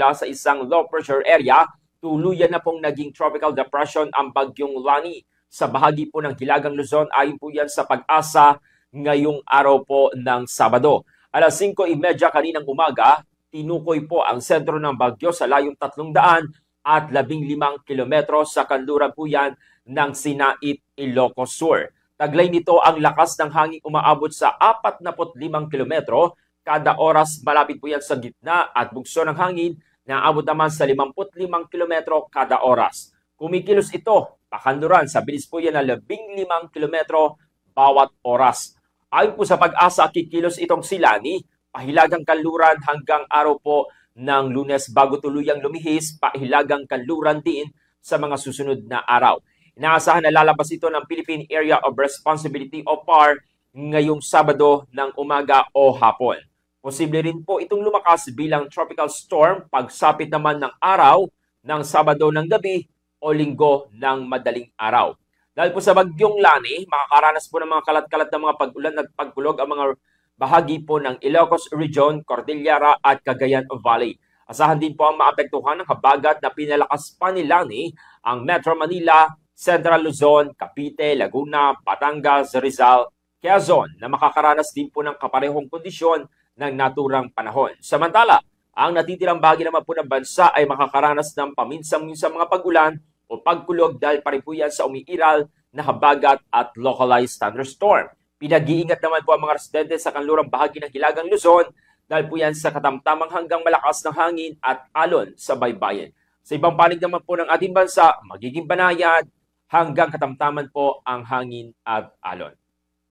mula sa isang low pressure area, tuluyan na pong naging tropical depression ang bagyong Lani sa bahagi po ng Hilagang Luzon. Ayon po yan sa Pag-asa ngayong araw po ng Sabado. Alas 5:30 kaninang umaga, tinukoy po ang sentro ng bagyo sa layong 315 kilometro sa kanluran po yan ng Sinait, Ilocos Sur. Taglay nito ang lakas ng hangin umaabot sa 45 kilometro kada oras. Malapit po yan sa gitna at bugso ng hangin na abot naman sa 55 kilometro kada oras. Kumikilos ito pakanluran sa bilis po yan na 15 kilometro bawat oras. Ayon po sa Pag-asa, kikilos itong si Lani pahilagang kanluran hanggang araw po ng Lunes bago tuluyang lumihis pahilagang kanluran din sa mga susunod na araw. Inaasahan na lalabas ito ng Philippine Area of Responsibility o PAR ngayong Sabado ng umaga o hapon. Posible rin po itong lumakas bilang tropical storm pagsapit naman ng araw ng Sabado ng gabi o Linggo ng madaling araw. Dahil po sa bagyong Lani, makakaranas po ng mga kalat-kalat na mga pag-ulan at pagkulog ang mga bahagi po ng Ilocos Region, Cordillera at Cagayan Valley. Asahan din po ang maapektuhan ng habagat na pinalakas pa ni Lani ang Metro Manila, Central Luzon, Cavite, Laguna, Batangas, Rizal, Quezon na makakaranas din po ng kaparehong kondisyon ng naturang panahon. Samantala, ang natitirang bahagi naman po ng bansa ay makakaranas ng paminsan-minsang mga pag-ulan o pagkulog dahil pa rin po yan sa umiiral na habagat at localized thunderstorm. Pinag-iingat naman po ang mga residente sa kanlurang bahagi ng Hilagang Luzon dahil po yan sa katamtamang hanggang malakas ng hangin at alon sa baybayin. Sa ibang panig naman po ng ating bansa, magiging banayad hanggang katamtaman po ang hangin at alon.